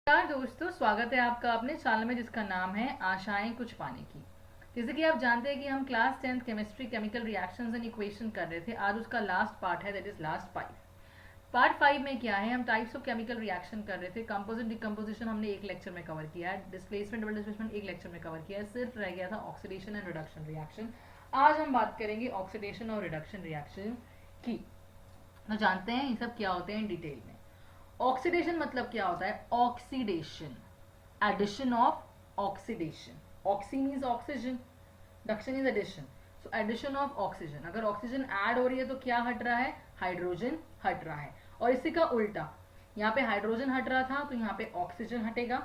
नमस्कार दोस्तों, स्वागत है आपका अपने चैनल में जिसका नाम है आशाएं कुछ पाने की। जैसे कि आप जानते हैं कि हम class 10th chemistry chemical reactions and equation कर रहे थे। आज उसका लास्ट पार्ट है, दैट इज लास्ट 5। पार्ट 5 में क्या है, हम टाइप्स ऑफ केमिकल रिएक्शन कर रहे थे। कंपोजिट डिकम्पोजिशन हमने एक लेक्चर में कवर किया है, डिस्प्लेसमेंट डबल डिस्प्लेसमेंट एक लेक्चर में कवर किया है, सिर्फ रह गया था ऑक्सीडेशन एंड रिडक्शन रिएक्शन। आज हम बात करेंगे ऑक्सीडेशन और रिडक्शन रिएक्शन की। तो जानते हैं ये सब क्या होते हैं इन डिटेल में। ऑक्सीडेशन मतलब क्या होता है? Oxidation, addition of oxidation. Oxy means oxygen, reduction is addition. So addition of oxygen, अगर ऑक्सीजन ऐड हो रही है तो क्या हट रहा है? हाइड्रोजन हट रहा है। और इसी का उल्टा, यहाँ पे हाइड्रोजन हट रहा था तो यहाँ पे ऑक्सीजन हटेगा।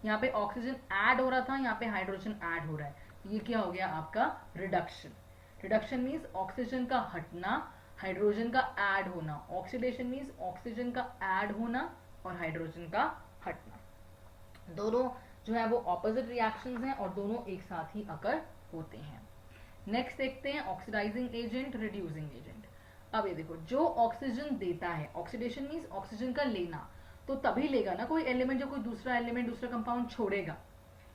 यहाँ पे ऑक्सीजन ऐड हो रहा था, यहाँ पे हाइड्रोजन ऐड हो रहा है, तो ये क्या हो गया आपका? रिडक्शन। रिडक्शन मीन्स ऑक्सीजन का हटना, हाइड्रोजन का ऐड होना। ऑक्सीडेशन मीन्स ऑक्सीजन का ऐड होना और हाइड्रोजन का हटना। दोनों जो है वो ऑपोजिट रिएक्शंस हैं और दोनों एक साथ ही अकर होते हैं। नेक्स्ट देखते हैं ऑक्सीडाइजिंग एजेंट, रिड्यूसिंग एजेंट। अब ये देखो, जो ऑक्सीजन देता है, ऑक्सीडेशन मीन्स ऑक्सीजन का लेना, तो तभी लेगा ना कोई एलिमेंट, जो कोई दूसरा एलिमेंट दूसरा कंपाउंड छोड़ेगा।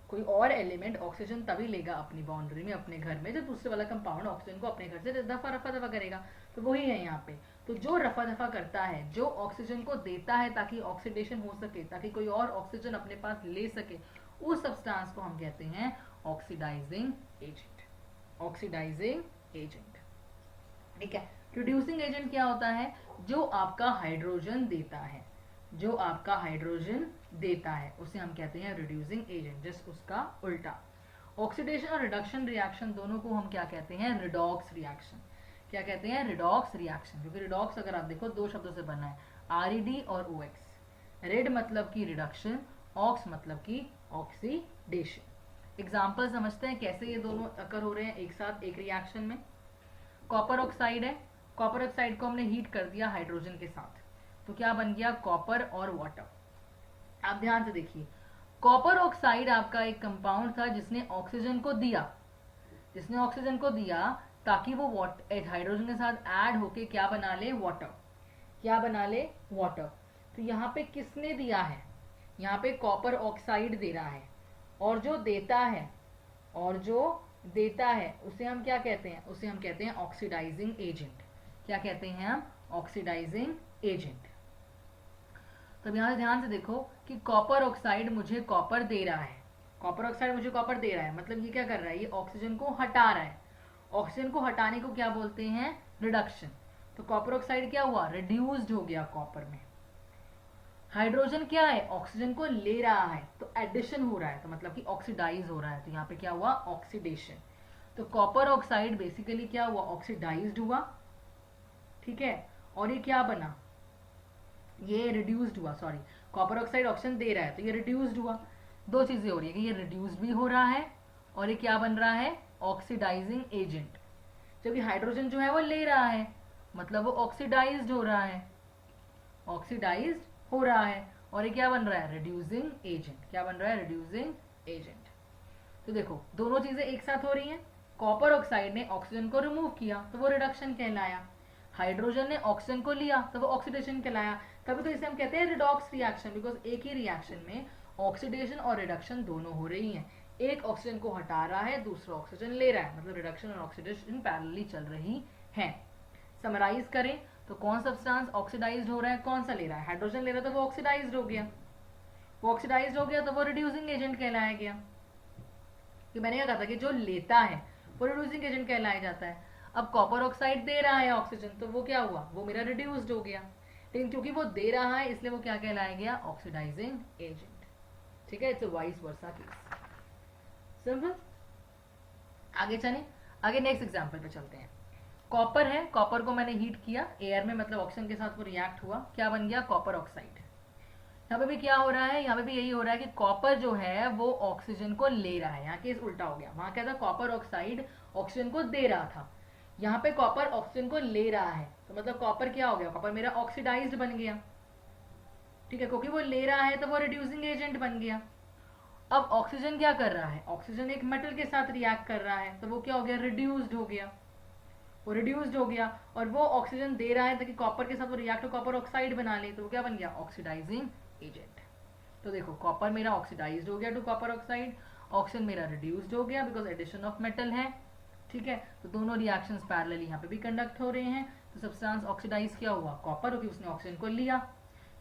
कोई और एलिमेंट ऑक्सीजन तभी लेगा अपनी बाउंड्री में, अपने घर में, जब दूसरे वाला कंपाउंड ऑक्सीजन को अपने घर से रफा दफा करेगा। तो वही है यहाँ पे। तो जो रफा दफा करता है, जो ऑक्सीजन को देता है ताकि ऑक्सीडेशन हो सके, ताकि कोई और ऑक्सीजन अपने पास ले सके, उस सब्सटेंस को हम कहते हैं ऑक्सीडाइजिंग एजेंट। ऑक्सीडाइजिंग एजेंट, ठीक है। रिड्यूसिंग एजेंट क्या होता है? जो आपका हाइड्रोजन देता है, जो आपका हाइड्रोजन देता है उसे हम कहते हैं रिड्यूसिंग एजेंट। जस्ट उसका उल्टा। ऑक्सीडेशन और रिडक्शन रिएक्शन दोनों को हम क्या कहते हैं? Redox reaction. क्या कहते हैं? Redox reaction. क्योंकि रिडॉक्स अगर आप देखो दो शब्दों से बना है, आरईडी और ओएक्स। रेड मतलब की रिडक्शन, ऑक्स मतलब की ऑक्सीडेशन। एग्जाम्पल समझते हैं कैसे ये दोनों अकर हो रहे हैं एक साथ एक रिएक्शन में। कॉपर ऑक्साइड है, कॉपर ऑक्साइड को हमने हीट कर दिया हाइड्रोजन के साथ, तो क्या बन गया? कॉपर और वाटर। आप ध्यान से देखिए, कॉपर ऑक्साइड आपका एक कंपाउंड था जिसने ऑक्सीजन को दिया, जिसने ऑक्सीजन को दिया ताकि वो हाइड्रोजन के साथ ऐड होके क्या बना ले? वाटर। क्या बना ले? वाटर। तो यहाँ पे किसने दिया है? यहाँ पे कॉपर ऑक्साइड दे रहा है। और जो देता है, और जो देता है उसे हम क्या कहते हैं? उसे हम कहते हैं ऑक्सीडाइजिंग एजेंट। क्या कहते हैं हम? Oxidising agent. तो यहाँ ध्यान से देखो कि कॉपर ऑक्साइड मुझे कॉपर दे रहा है, कॉपर ऑक्साइड मुझे कॉपर दे रहा है, मतलब ये क्या कर रहा है? ये ऑक्सीजन को हटा रहा है। ऑक्सीजन को हटाने को क्या बोलते हैं? रिडक्शन। तो कॉपर ऑक्साइड क्या हुआ? रिड्यूस्ड हो गया कॉपर में। हाइड्रोजन क्या है? ऑक्सीजन को ले रहा है, तो एडिशन हो रहा है, तो मतलब कि ऑक्सीडाइज हो रहा है, तो यहाँ पे क्या हुआ? ऑक्सीडेशन। तो कॉपर ऑक्साइड बेसिकली क्या हुआ? ऑक्सीडाइज्ड हुआ, ठीक है। और ये क्या बना? ये रिड्यूस्ड हुआ। सॉरी, कॉपर ऑक्साइड ऑक्सीजन दे रहा है तो ये रिड्यूस्ड हुआ। दो चीजें हो रही है कि ये रिड्यूस्ड भी हो रहा है और ये क्या बन रहा है? Oxidising agent. जबकि हाइड्रोजन जो है वो ले रहा है, मतलब वो ऑक्सीडाइज्ड हो रहा है, ऑक्सीडाइज्ड हो रहा है। और ये क्या बन रहा है? Reducing agent. क्या बन रहा है? Reducing agent. तो देखो दोनों चीजें एक साथ हो रही हैं। कॉपर ऑक्साइड ने ऑक्सीजन को रिमूव किया तो वो रिडक्शन कहलाया, हाइड्रोजन ने ऑक्सीजन को लिया तो वो ऑक्सीडेशन कहलाया। तभी तो इसे हम कहते हैं रिडॉक्स रिएक्शन, बिकॉज एक ही रिएक्शन में ऑक्सीडेशन और रिडक्शन दोनों हो रही हैं। एक ऑक्सीजन को हटा रहा है, दूसरा ऑक्सीजन ले रहा है, मतलब रिडक्शन और ऑक्सीडेशन पैरेलली चल रही है। समराइज करें तो कौन सब्सटेंस ऑक्सीडाइज्ड हो रहा है? कौन सा ले रहा है? हाइड्रोजन ले रहा है तो वो ऑक्सीडाइज्ड हो गया, वो ऑक्सीडाइज्ड हो गया तो वो रिड्यूसिंग एजेंट कहलाया गया। कि मैंने क्या कहा था कि जो लेता है वो रिड्यूसिंग एजेंट कहलाया जाता है। अब कॉपर ऑक्साइड दे रहा है ऑक्सीजन, तो वो क्या हुआ? वो मेरा रिड्यूस्ड हो गया। लेकिन क्योंकि वो दे रहा है इसलिए वो क्या कहलाया गया? Oxidising agent. ठीक है, it's vice versa case. Simple. आगे चले, आगे नेक्स्ट एग्जांपल पे चलते हैं। कॉपर है, कॉपर को मैंने हीट किया एयर में, मतलब ऑक्सीजन के साथ वो रिएक्ट हुआ, क्या बन गया? Copper oxide. यहाँ पे भी क्या हो रहा है? यहाँ पे भी यही हो रहा है कि कॉपर जो है वो ऑक्सीजन को ले रहा है। यहाँ केस उल्टा हो गया, वहां क्या था? कॉपर ऑक्साइड ऑक्सीजन को दे रहा था, यहाँ पे कॉपर ऑक्सीजन को ले रहा है, तो मतलब कॉपर क्या हो गया? कॉपर मेरा ऑक्सीडाइज्ड बन गया, ठीक है, क्योंकि वो ले रहा है तो वो रिड्यूसिंग एजेंट बन गया। अब ऑक्सीजन क्या कर रहा है? ऑक्सीजन एक मेटल के साथ रिएक्ट कर रहा है, तो वो क्या हो गया? रिड्यूस्ड हो गया, वो रिड्यूस्ड हो गया। और वो ऑक्सीजन दे रहा है ताकि कॉपर के साथ वो रिएक्ट कॉपर ऑक्साइड बना ले, तो वो क्या बन गया? Oxidising agent. तो देखो कॉपर मेरा ऑक्सीडाइज्ड हो गया टू कॉपर ऑक्साइड, ऑक्सीजन मेरा रिड्यूस्ड हो गया बिकॉज एडिशन ऑफ मेटल है, ठीक है। तो दोनों रिएक्शंस पैरेलली यहाँ पे भी कंडक्ट हो रहे हैं। तो सब्सटेंस ऑक्सीडाइज क्या हुआ, कॉपर, क्योंकि उसने ऑक्सीजन को लिया,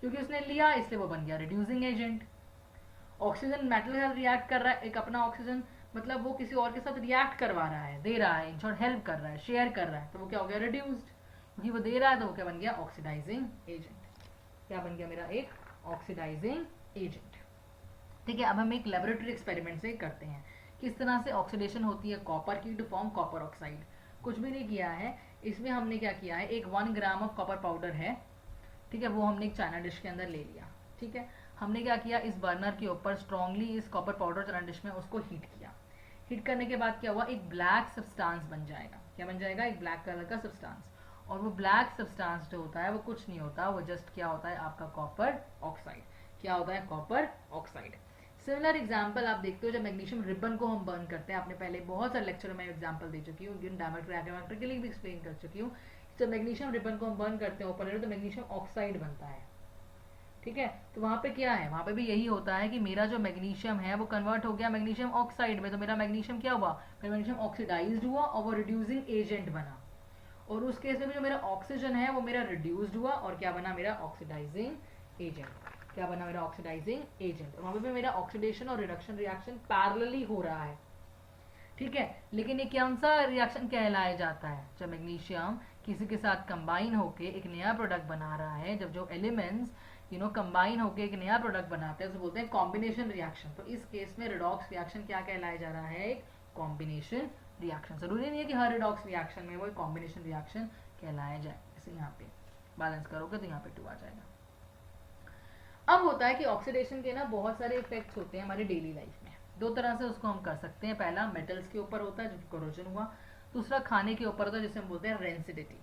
क्योंकि उसने लिया इसलिए वो बन गया रिड्यूसिंग एजेंट। ऑक्सीजन मेटल के साथ रिएक्ट कर रहा है, एक अपना ऑक्सीजन मतलब वो किसी और के साथ रिएक्ट करवा रहा है, दे रहा है, इन शॉर्ट हेल्प कर रहा है, शेयर कर रहा है, तो वो क्या हो गया, रिड्यूस्ड। क्योंकि वो दे रहा है तो वो क्या बन गया, ऑक्सीडाइजिंग एजेंट। क्या बन गया मेरा, एक ऑक्सीडाइजिंग एजेंट। ठीक है, अब हम एक लेबोरेटरी एक्सपेरिमेंट से करते हैं किस तरह से ऑक्सीडेशन होती है कॉपर की टू फॉर्म कॉपर ऑक्साइड। कुछ भी नहीं किया है, इसमें हमने क्या किया है, एक 1 ग्राम ऑफ कॉपर पाउडर है, ठीक है, वो हमने एक चाइना डिश के अंदर ले लिया, ठीक है। हमने क्या किया, इस बर्नर के ऊपर स्ट्रांगली इस कॉपर पाउडर चाइना डिश में उसको हीट किया। हीट करने के बाद क्या हुआ, एक ब्लैक सब्सटेंस बन जाएगा। क्या बन जाएगा, एक ब्लैक कलर का सब्सटेंस। और वो ब्लैक सब्सटेंस जो होता है वो कुछ नहीं होता, वो जस्ट क्या होता है, आपका कॉपर ऑक्साइड। क्या होता है, कॉपर ऑक्साइड। सिमिलर एग्जाम्पल आप देखते हो जब मैग्नीशियम रिबन को हम बर्न करते हैं, आपने पहले बहुत सारे लेक्चर में एग्जाम्पल दे चुकी हूँ, डायमेट्रिक के लिए भी एक्सप्लेन कर चुकी हूँ। जब मैग्नीशियम रिबन को हम बर्न करते हैं ऊपर तो मैग्नीशियम ऑक्साइड बनता है, ठीक है। तो वहां पे क्या है, वहां पे भी यही होता है कि मेरा जो मैग्नीशियम है वो कन्वर्ट हो गया मैग्नीशियम ऑक्साइड में, तो मेरा मैग्नीशियम क्या हुआ, मेरा मैग्नीशियम ऑक्सीडाइज्ड हुआ और वो रिड्यूसिंग एजेंट बना। और उस केस में भी जो मेरा ऑक्सीजन है वो मेरा रिड्यूस्ड हुआ और क्या बना, मेरा ऑक्सीडाइजिंग एजेंट। क्या बना, मेरा ऑक्सीडाइजिंग एजेंट। वहां पे मेरा ऑक्सीडेशन और रिडक्शन रिएक्शन पैरेलली हो रहा है, ठीक है। लेकिन ये कौन सा रिएक्शन कहलाया जाता है, जब मैग्नीशियम किसी के साथ कंबाइन होके एक नया प्रोडक्ट बना रहा है, जब जो एलिमेंट्स कंबाइन होके एक नया प्रोडक्ट बनाते हैं उसे बोलते हैं कॉम्बिनेशन रिएक्शन। तो इस केस में रिडॉक्स रिएक्शन क्या कहलाया जा रहा है, एक कॉम्बिनेशन रिएक्शन। जरूरी नहीं है कि हर रिडॉक्स रिएक्शन में वो एक कॉम्बिनेशन रिएक्शन कहलाया जाए। जैसे यहाँ पे बैलेंस करोगे तो यहाँ पे 2 आ जाएगा। अब होता है कि ऑक्सीडेशन के ना बहुत सारे इफेक्ट्स होते हैं हमारी डेली लाइफ में। 2 तरह से उसको हम कर सकते हैं। पहला मेटल्स के ऊपर होता है जो कोरोजन हुआ, दूसरा खाने के ऊपर होता है जिसे हम बोलते हैं रेंसिडिटी,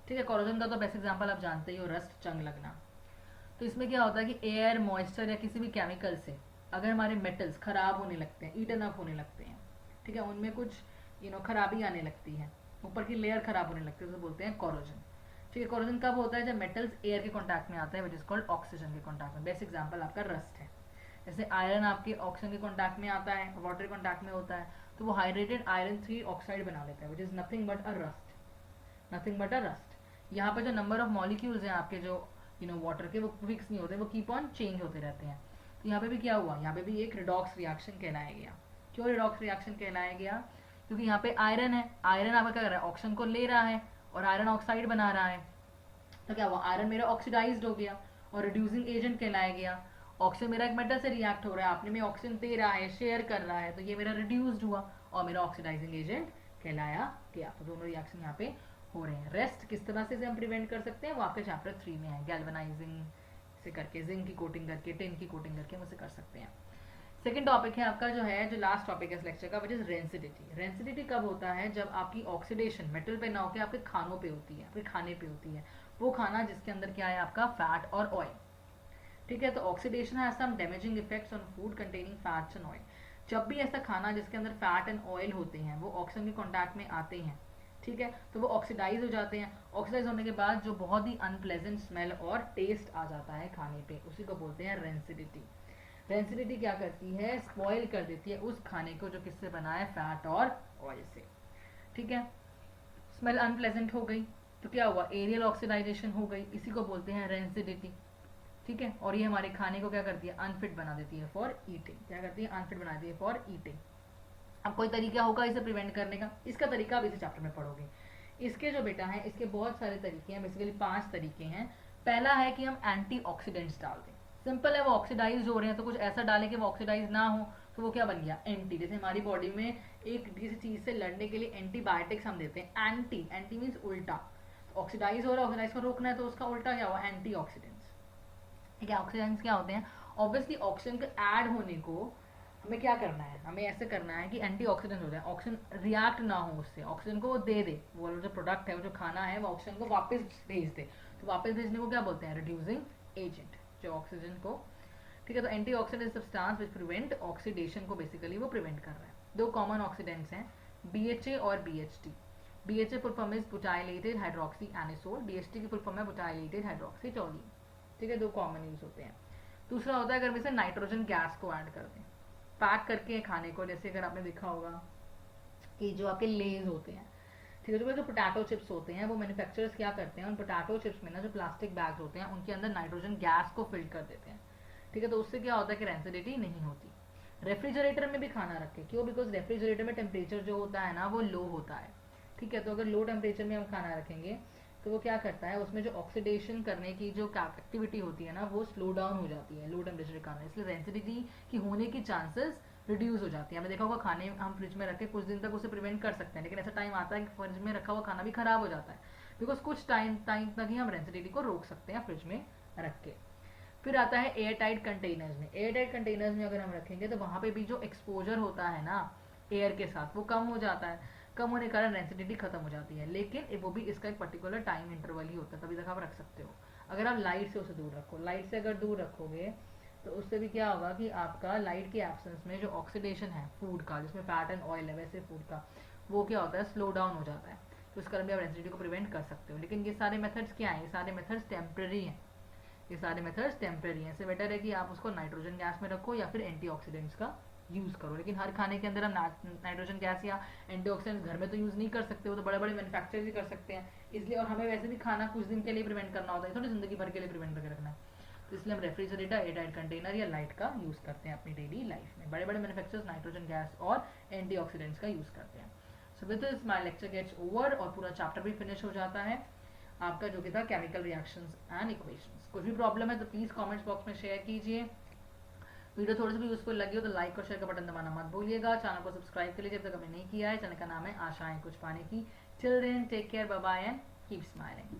ठीक है। कोरोजन का तो बेस्ट एग्जांपल आप जानते ही हो, रस्ट, जंग लगना। तो इसमें क्या होता है कि एयर, मॉइस्चर या किसी भी केमिकल से अगर हमारे मेटल्स खराब होने लगते हैं, ईटन अप होने लगते हैं, ठीक है, उनमें कुछ खराबी आने लगती है, ऊपर की लेयर खराब होने लगती है, उसे बोलते हैं कोरोजन, ठीक है। कोरोजन कब होता है, जब मेटल्स एयर के कांटेक्ट में आते हैं, विच इज कॉल्ड ऑक्सीजन के कांटेक्ट में। बेस्ट एग्जांपल आपका रस्ट है। जैसे आयरन आपके ऑक्सीजन के कांटेक्ट में आता है, वाटर के कांटेक्ट में होता है, तो वो हाइड्रेटेड आयरन 3 ऑक्साइड बना लेता है, which is nothing but a rust, nothing but a rust. यहाँ पे जो नंबर ऑफ मॉलिक्यूल्स हैं आपके जो वाटर के, वो फिक्स नहीं होते, वो कीप ऑन चेंज होते रहते हैं। तो यहाँ पे भी क्या हुआ, यहाँ पे भी एक रिडॉक्स रिएक्शन कहलाया गया। क्यों रिडॉक्स रिएक्शन कहलाया गया, क्योंकि यहाँ पे आयरन है, आयरन आपका क्या कर रहा है, ऑक्सीजन को ले रहा है और आयरन ऑक्साइड बना रहा है। तो क्या हुआ, आयरन मेरा ऑक्सीडाइज्ड हो गया और रिड्यूसिंग एजेंट कहलाया गया। ऑक्सीजन मेरा एक मेटल से रिएक्ट हो रहा है, आपने में ऑक्सीजन दे रहा है, शेयर कर रहा है, तो ये मेरा रिड्यूस्ड हुआ और मेरा ऑक्सीडाइजिंग एजेंट कहलाया गया। तो दोनों रिएक्शन यहाँ पे हो रहे हैं। रेस्ट किस तरह से हम प्रिवेंट कर सकते हैं, वो आपके चैप्टर 3 में है। गैल्वेनाइजिंग से करके, जिंक की कोटिंग करके, टिन की कोटिंग करके हम उसे कर सकते हैं। सेकेंड टॉपिक है आपका जो है, जो लास्ट टॉपिक है इस लेक्चर का, विच इज रेंसिडिटी। रेंसिडिटी कब होता है, जब आपकी ऑक्सीडेशन मेटल पे ना होकर आपके खानों पे होती है, आपके खाने पे होती है। वो खाना जिसके अंदर क्या है, आपका फैट और ऑयल, ठीक है। तो oxidation has some damaging effects on food containing fats and oil. जब भी ऐसा खाना जिसके अंदर फैट एंड ऑयल होते हैं वो ऑक्सीजन के कॉन्टैक्ट में आते हैं, ठीक है, तो वो ऑक्सीडाइज हो जाते हैं। ऑक्सीडाइज होने के बाद जो बहुत ही अनप्लेजेंट स्मेल और टेस्ट आ जाता है खाने पे, उसी को बोलते हैं रेंसिडिटी। रेंसिडिटी क्या करती है, स्पॉइल कर देती है उस खाने को जो किससे बना है, फैट और ऑयल से, ठीक है। स्मेल अनप्लेजेंट हो गई तो क्या हुआ, एरियल ऑक्सीडाइजेशन हो गई, इसी को बोलते हैं रेंसिडिटी, ठीक है। और ये हमारे खाने को क्या करती है, अनफिट बना देती है फॉर ईटिंग। क्या करती है, अनफिट बना देती है फॉर ईटिंग। अब कोई तरीका होगा इसे प्रिवेंट करने का, इसका तरीका आप इसी चैप्टर में पढ़ोगे। इसके जो बेटा है, इसके बहुत सारे तरीके हैं, बेसिकली 5 तरीके हैं। पहला है कि हम एंटीऑक्सीडेंट्स डाल दें। सिंपल है, वो ऑक्सीडाइज हो रहे हैं तो कुछ ऐसा डालें कि वो ऑक्सीडाइज ना हो, तो वो क्या बन गया, एंटी। जैसे हमारी बॉडी में एक किसी चीज से लड़ने के लिए एंटीबायोटिक्स हम देते हैं, एंटी, एंटी मीन्स उल्टा। ऑक्सीडाइज हो रहा है, ऑक्सीडाइज को रोकना है, तो उसका उल्टा क्या हुआ, एंटीऑक्सीडेंट्स, ठीक है। ऑक्सीडेंट्स क्या होते हैं, ऑब्वियसली ऑक्सीजन के ऐड होने को हमें क्या करना है, हमें ऐसे करना है कि एंटीऑक्सीडेंट हो जाए, ऑक्सीजन रिएक्ट ना हो उससे, ऑक्सीजन को वो दे दे, वो जो प्रोडक्ट है, वो जो खाना है, वो ऑक्सीजन को वापस भेज दे। तो वापस भेजने को क्या बोलते हैं, रिड्यूसिंग एजेंट, जो ऑक्सीजन को, ठीक है। तो antioxidant substance which prevent oxidation को बेसिकली वो प्रिवेंट कर रहा है। 2 कॉमन ऑक्सीडेंट्स हैं, BHA और BHT। BHA full form is butylated hydroxy anisole, BHT की फुल फॉर्म है बुटाइलेटेड हाइड्रोक्सी टोलिन, ठीक है। 2 कॉमन यूज होते हैं। दूसरा होता है अगर हम इसे नाइट्रोजन गैस को ऐड कर दें पैक करके खाने को, जैसे अगर आपने देखा होगा कि जो आपके लेज होते हैं, ठीक है, जो पोटैटो चिप्स होते हैं वो मैन्युफैक्चरर्स क्या करते हैं, उन पोटैटो चिप्स में ना जो प्लास्टिक बैग्स होते हैं उनके अंदर नाइट्रोजन गैस को फिल कर देते हैं, ठीक है, तो उससे क्या होता है कि रेंसिडिटी नहीं होती। रेफ्रिजरेटर में भी खाना रखें, क्यों? बिकॉज रेफ्रिजरेटर में टेम्परेचर जो होता है ना वो लो होता है, ठीक है, तो अगर लो टेम्परेचर में हम खाना रखेंगे तो वो क्या करता है, उसमें जो ऑक्सीडेशन करने की जो एक्टिविटी होती है ना वो स्लो डाउन हो जाती है लो टेम्परेचर के कारण, इसलिए रेंसिडिटी की होने की चांसेस रिड्यूस हो जाती है। हमने देखा होगा खाने हम फ्रिज में रखे कुछ दिन तक उसे प्रिवेंट कर सकते हैं, लेकिन ऐसा टाइम आता है कि फ्रिज में रखा हुआ खाना भी खराब हो जाता है, बिकॉज कुछ टाइम टाइम तक ही हम रेंसिडिटी को रोक सकते हैं फ्रिज में रख के। फिर आता है एयर टाइट कंटेनर्स में। एयर टाइट कंटेनर्स में अगर हम रखेंगे तो वहाँ पे भी जो एक्सपोजर होता है ना एयर के साथ वो कम हो जाता है, कम होने के कारण रेंसिडिटी खत्म हो जाती है, लेकिन वो भी इसका एक पर्टिकुलर टाइम इंटरवल ही होता है, तभी तक आप रख सकते हो। अगर आप लाइट से उसे दूर रखो, लाइट से अगर दूर रखोगे तो उससे भी क्या होगा कि आपका लाइट के एब्सेंस में जो ऑक्सीडेशन है फूड का, जिसमें फैट एंड ऑयल है वैसे फूड का, वो क्या होता है स्लो डाउन हो जाता है, तो इस कारण भी आप रेंसिडिटी को प्रिवेंट कर सकते हो। लेकिन ये सारे मेथड्स क्या हैं? ये सारे मेथड्स टेम्प्रेरी हैं, ये सारे मेथड्स टेम्प्रेरी हैं, इससे बेटर है कि आप उसको नाइट्रोजन गैस में रखो या फिर एंटीऑक्सीडेंट्स का यूज़ करो। लेकिन हर खाने के अंदर हम नाइट्रोजन गैस या एंटीऑक्सीडेंट्स घर में तो यूज़ नहीं कर सकते, वो तो बड़े बड़े मैन्युफैक्चरर्स ही कर सकते हैं, इसलिए, और हमें वैसे भी खाना कुछ दिन के लिए प्रिवेंट करना होता है, थोड़ी ज़िंदगी भर के लिए प्रिवेंट करके रखना है, तो इसलिए हम रेफ्रिजरेटर, एयरटाइट कंटेनर या लाइट का यूज़ करते हैं अपनी डेली लाइफ में। बड़े बड़े मैन्युफैक्चरर्स नाइट्रोजन गैस और एंटीऑक्सीडेंट्स का यूज़ करते हैं। So with this my lecture gets over और पूरा चैप्टर भी फिनिश हो जाता है आपका, जो कि था केमिकल रिएक्शंस एंड इक्वेशंस। कुछ भी प्रॉब्लम है तो प्लीज़ कमेंट्स बॉक्स में शेयर कीजिए। वीडियो थोड़ी सी भी यूजफुल लगी हो तो लाइक और शेयर का बटन दबाना मत भूलिएगा। चैनल को सब्सक्राइब कर लीजिए जब तक हमने नहीं किया है। चैनल का नाम है आशाएं कुछ पाने की। Till then take care, bye bye and keep smiling.